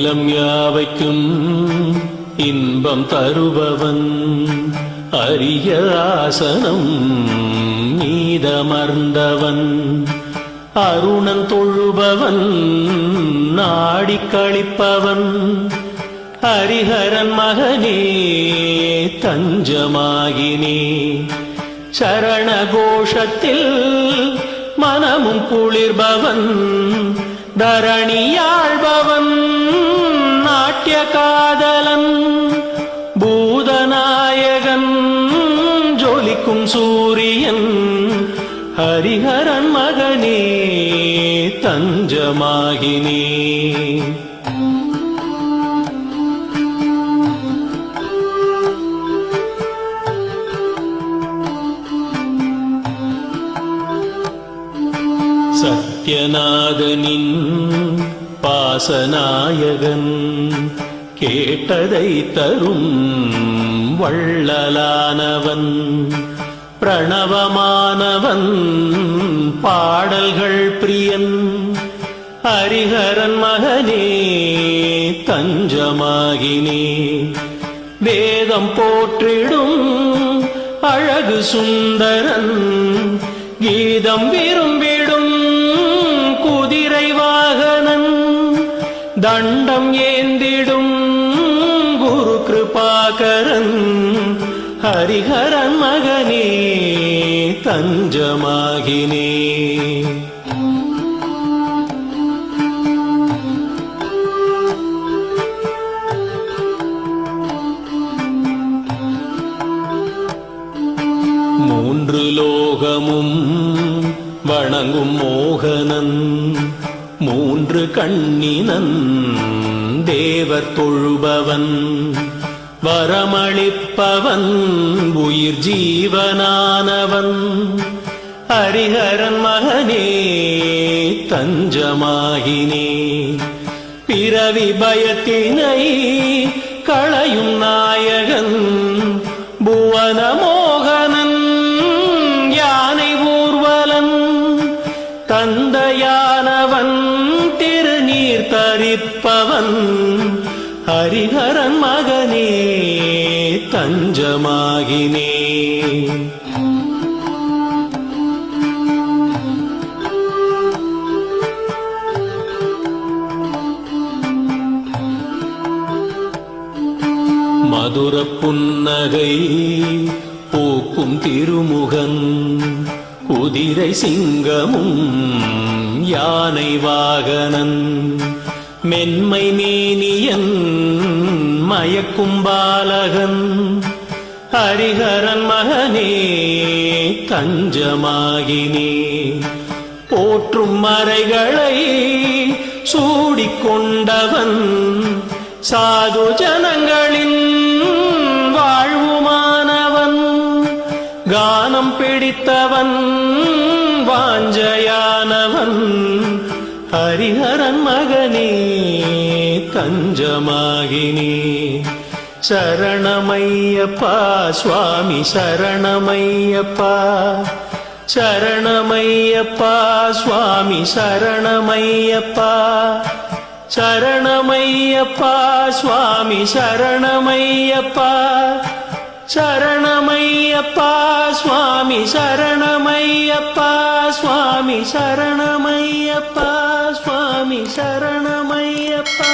அகிலம் யாவைக்கும் இன்பம் தருபவன் அரிய ஆசனம் மீதமர்ந்தவன் அருணன் தொழுபவன் நாடி கழிப்பவன் ஹரிஹரன் மகனே தஞ்சமாகினே சரண கோஷத்தில் மனமும் குளிர்பவன் தரணியாழ்பவன் நாட்டிய காதலன் பூதநாயகன் ஜொலிக்கும் சூரியன் ஹரிஹரன் மகனே தஞ்சமாகினே சத்யநாதனின் பாசநாயகன் கேட்டதை தரும் வள்ளலானவன் பிரணவமானவன் பாடல்கள் பிரியன் ஹரிஹரன் மகனே தஞ்சமாகினே வேதம் போற்றிடும் அழகு சுந்தரன் கீதம் விரும்பிடும் குதிரை வாகனன் தண்டம் ஏந்திடும் குரு கிருபாகரன் ஹரிஹரன் மகனே தஞ்சமாகினே மூன்று லோகமும் வணங்கும் மோகனன் மூன்று கண்ணினன் தேவர் தொழுபவன் வரமளிப்பவன் உயிர் ஜீவனானவன் ஹரிஹரன் மகனே தஞ்சமாகினே பிறவி பயத்தினை களையும் நாயகன் புவன மோகனன் யானை ஊர்வலன் தந்தையானவன் திருநீர் தரிப்பவன் ஹரிஹரன் மகனே தஞ்சமாகினே மதுர புன்னகை பூக்கும் திருமுகன் குதிரை சிங்கமும் யானை வாகனன் மென்மை மேனியன் மயக்கும் பாலகன் ஹரிஹரன் மகனே தஞ்சமாகினே போற்றும் மறைகளை சூடிக்கொண்டவன் சாது ஜனங்களின் வாழ்வுமானவன் கானம் பிடித்தவன் வாஞ்சையானவன் ஹரிஹரன் மகனே தஞ்சமாகினே சரணமையப்பா சுவாமி சரணமையப்பா சரணமையப்பா சுவாமி சரணமையப்பா சரணமையப்பா சுவாமி சரணமையப்பா சரணமையப்பா சுவாமி சரணமையப்பா சுவாமி சரணமையப்பா சுவாமி சரணமையப்பா